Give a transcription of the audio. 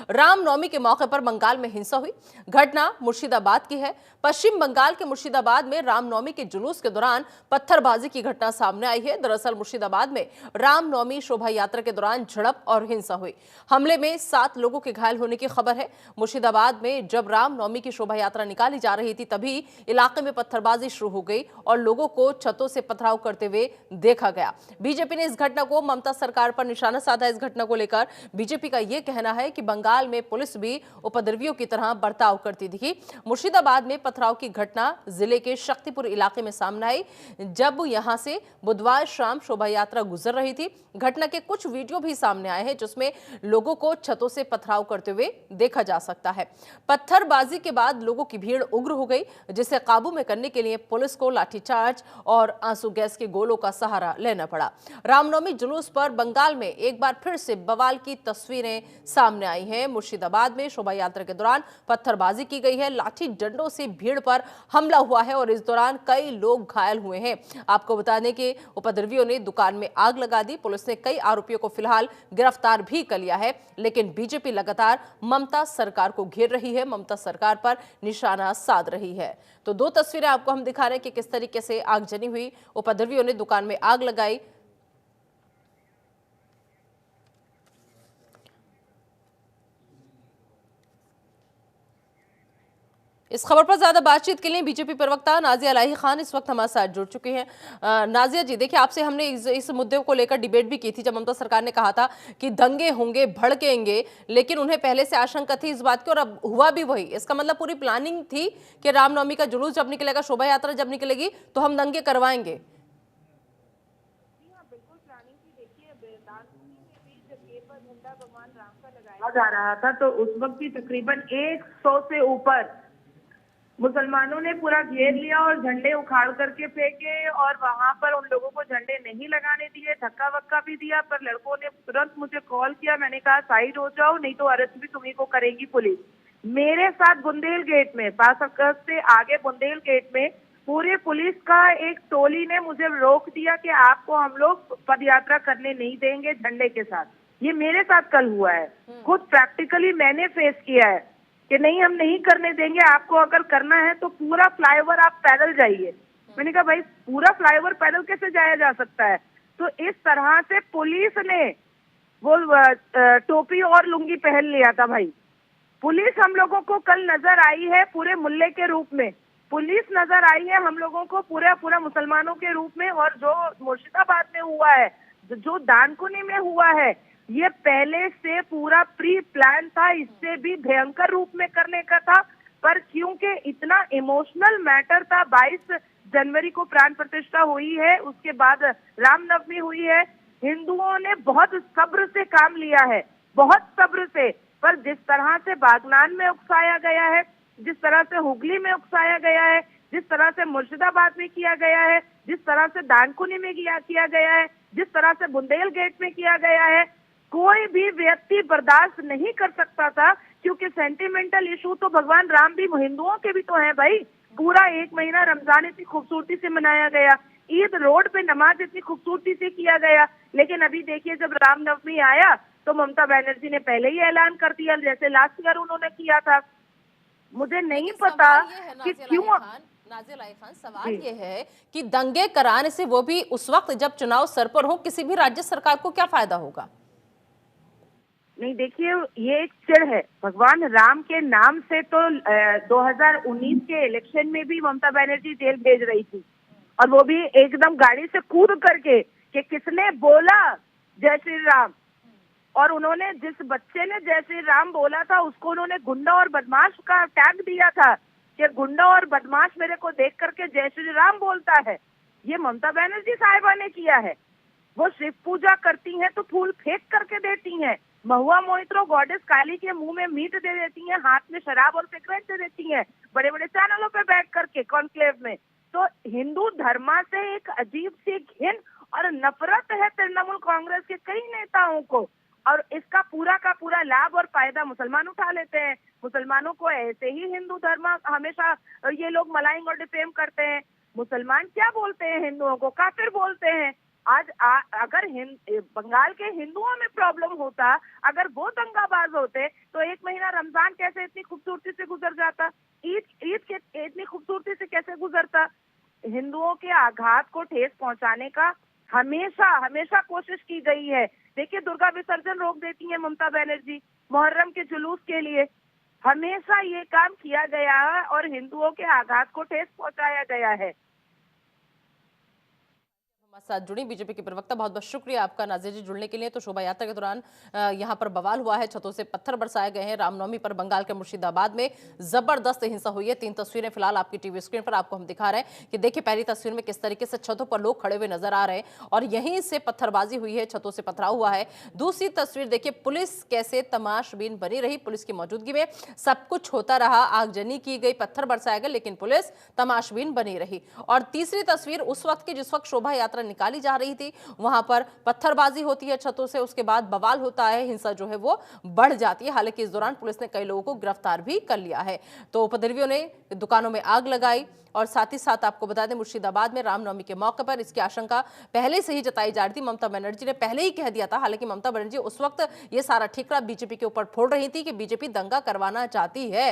रामनवमी के मौके पर बंगाल में हिंसा हुई। घटना मुर्शिदाबाद की है। पश्चिम बंगाल के मुर्शिदाबाद में रामनवमी के जुलूस के दौरान पत्थरबाजी की घटना सामने आई है। दरअसल मुर्शिदाबाद में रामनवमी शोभा यात्रा के दौरान झड़प और हिंसा हुई। हमले में 7 लोगों के घायल होने की खबर है। मुर्शिदाबाद में जब रामनवमी की शोभा यात्रा निकाली जा रही थी, तभी इलाके में पत्थरबाजी शुरू हो गई और लोगों को छतों से पथराव करते हुए देखा गया। बीजेपी ने इस घटना को ममता सरकार पर निशाना साधा। इस घटना को लेकर बीजेपी का यह कहना है कि बंगाल में पुलिस भी उपद्रवियों की तरह बर्ताव करती दिखी। मुर्शिदाबाद में पथराव की घटना जिले के शक्तिपुर इलाके में सामने आई, जब यहां से बुधवार शाम शोभा यात्रा गुजर रही थी। घटना के कुछ वीडियो भी सामने आए हैं, जिसमें लोगों को छतों से पथराव करते हुए देखा जा सकता है। पत्थरबाजी के बाद लोगों की भीड़ उग्र हो गई, जिसे काबू में करने के लिए पुलिस को लाठीचार्ज और आंसू गैस के गोलों का सहारा लेना पड़ा। रामनवमी जुलूस पर बंगाल में एक बार फिर से बवाल की तस्वीरें सामने आई हैं। मुर्शिदाबाद में शोभा यात्रा के दौरान पत्थरबाजी की गई है, लाठी डंडों से भीड़ पर हमला हुआ है और इस दौरान कई लोग घायल हुए हैं। आपको बता दें कि उपद्रवियों ने दुकान में आग लगा दी। पुलिस ने कई आरोपियों को फिलहाल गिरफ्तार भी कर लिया है, लेकिन बीजेपी लगातार ममता सरकार को घेर रही है, ममता सरकार पर निशाना साध रही है। तो 2 तस्वीरें आपको हम दिखा रहे हैं कि किस तरीके से आगजनी हुई। उपद्रवियों ने दुकान में आग लगाई। इस खबर पर ज्यादा बातचीत के लिए बीजेपी प्रवक्ता नाजिया इलाही खान इस वक्त हमारे साथ जुड़ चुके हैं। नाजिया जी, देखिए, आपसे हमने इस मुद्दे को लेकर डिबेट भी की थी, जब ममता सरकार ने कहा था कि दंगे होंगे, भड़केंगे, लेकिन उन्हें पहले से आशंका थी इस बात की और अब हुआ भी वही। इसका मतलब पूरी प्लानिंग थी कि रामनवमी का जुलूस जब निकलेगा, शोभा यात्रा जब निकलेगी, तो हम दंगे करवाएंगे। जा रहा था तो उस वक्त भी तकरीबन 100 से ऊपर मुसलमानों ने पूरा घेर लिया और झंडे उखाड़ करके फेंके और वहां पर उन लोगों को झंडे नहीं लगाने दिए, धक्का वक्का भी दिया। पर लड़कों ने तुरंत मुझे कॉल किया, मैंने कहा साइड हो जाओ, नहीं तो अरेस्ट भी तुम्ही को करेगी पुलिस। मेरे साथ बुंदेल गेट में, 5 अगस्त से आगे बुंदेल गेट में पूरे पुलिस का एक टोली ने मुझे रोक दिया कि आपको हम लोग पद यात्रा करने नहीं देंगे झंडे के साथ। ये मेरे साथ कल हुआ है, खुद प्रैक्टिकली मैंने फेस किया है कि नहीं, हम नहीं करने देंगे, आपको अगर करना है तो पूरा फ्लाईओवर आप पैदल जाइए। मैंने कहा भाई, पूरा फ्लाईओवर पैदल कैसे जाया जा सकता है? तो इस तरह से पुलिस ने वो टोपी और लुंगी पहन लिया था। भाई, पुलिस हम लोगों को कल नजर आई है पूरे मुल्ले के रूप में, पुलिस नजर आई है हम लोगों को पूरा मुसलमानों के रूप में। और जो मुर्शिदाबाद में हुआ है, जो दानकुनी में हुआ है, ये पहले से पूरा प्री प्लान था, इससे भी भयंकर रूप में करने का था। पर क्योंकि इतना इमोशनल मैटर था, 22 जनवरी को प्राण प्रतिष्ठा हुई है, उसके बाद रामनवमी हुई है, हिंदुओं ने बहुत सब्र से काम लिया है, बहुत सब्र से। पर जिस तरह से बागनान में उकसाया गया है, जिस तरह से हुगली में उकसाया गया है, जिस तरह से मुर्शिदाबाद में किया गया है, जिस तरह से दानकुनी में किया गया है, जिस तरह से बुंदेल गेट में किया गया है, कोई भी व्यक्ति बर्दाश्त नहीं कर सकता था। क्योंकि सेंटिमेंटल इशू तो भगवान राम भी हिंदुओं के भी तो है भाई। पूरा 1 महीना रमजान इतनी खूबसूरती से मनाया गया, ईद रोड पे नमाज इतनी खूबसूरती से किया गया, लेकिन अभी देखिए जब रामनवमी आया तो ममता बनर्जी ने पहले ही ऐलान कर दिया, जैसे लास्ट ईयर उन्होंने किया था। मुझे नहीं पता कि क्यों। नाजिया इलाही खान, सवाल ये है कि दंगे कराने से, वो भी उस वक्त जब चुनाव सर पर हो, किसी भी राज्य सरकार को क्या फायदा होगा? नहीं, देखिए, ये एक चिढ़ है भगवान राम के नाम से। तो 2019 के इलेक्शन में भी ममता बनर्जी जेल भेज रही थी, और वो भी एकदम गाड़ी से कूद करके कि किसने बोला जय श्री राम। और उन्होंने, जिस बच्चे ने जय श्री राम बोला था, उसको उन्होंने गुंडा और बदमाश का टैग दिया था कि गुंडा और बदमाश मेरे को देख करके जय श्री राम बोलता है। ये ममता बनर्जी साहिबा ने किया है। वो शिव पूजा करती हैं तो फूल फेंक करके देती हैं, महुआ मोहित्रो गॉडेस काली के मुंह में मीट दे देती हैं, हाथ में शराब और सिगरेट दे देती हैं, बड़े बड़े चैनलों पे बैठ करके कॉन्क्लेव में। तो हिंदू धर्म से एक अजीब सी घिन और नफरत है तृणमूल कांग्रेस के कई नेताओं को, और इसका पूरा का पूरा लाभ और फायदा मुसलमान उठा लेते हैं। मुसलमानों को ऐसे ही हिंदू धर्म हमेशा ये लोग मलाइंग और डिफेम करते हैं। मुसलमान क्या बोलते हैं हिंदुओं को? काफिर बोलते हैं। आज अगर बंगाल के हिंदुओं में प्रॉब्लम होता, अगर वो दंगाबाज होते, तो एक महीना रमजान कैसे इतनी खूबसूरती से गुजर जाता, ईद के इतनी खूबसूरती से कैसे गुजरता। हिंदुओं के आघात को ठेस पहुंचाने का हमेशा हमेशा कोशिश की गई है। देखिए, दुर्गा विसर्जन रोक देती है ममता बनर्जी मुहर्रम के जुलूस के लिए। हमेशा ये काम किया गया है और हिंदुओं के आघात को ठेस पहुंचाया गया है। हमारे साथ जुड़ी बीजेपी के प्रवक्ता, बहुत बहुत शुक्रिया आपका नाज़िर जी जुड़ने के लिए। तो शोभा यात्रा के दौरान यहां पर बवाल हुआ है, छतों से पत्थर बरसाए गए हैं। रामनवमी पर बंगाल के मुर्शिदाबाद में जबरदस्त हिंसा हुई है। 3 तस्वीरें फिलहाल आपकी टीवी स्क्रीन पर आपको हम दिखा रहे हैं कि देखिए, पहली तस्वीर में किस तरीके से छतों पर लोग खड़े हुए नजर आ रहे हैं और यहीं से पत्थरबाजी हुई है, छतों से पथराव हुआ है। दूसरी तस्वीर देखिए, पुलिस कैसे तमाशबीन बनी रही, पुलिस की मौजूदगी में सब कुछ होता रहा, आगजनी की गई, पत्थर बरसाए गए, लेकिन पुलिस तमाशबीन बनी रही। और तीसरी तस्वीर उस वक्त की जिस वक्त शोभा यात्रा निकाली जा रही थी, वहां पर पत्थरबाजी होती है छतों से, उसके बाद बवाल होता है, हिंसा जो है वो बढ़ जाती है। हालांकि इस दौरान पुलिस ने कई लोगों को गिरफ्तार भी कर लिया है। तो उपद्रवियों ने दुकानों में आग लगाई और साथ ही साथ आपको बता दें, मुर्शिदाबाद में रामनवमी के मौके पर इसकी आशंका पहले से ही जताई जा रही थी। ममता बनर्जी ने पहले ही कह दिया था। हालांकि ममता बनर्जी उस वक्त ये सारा ठीकरा बीजेपी के ऊपर फोड़ रही थी कि बीजेपी दंगा करवाना चाहती है।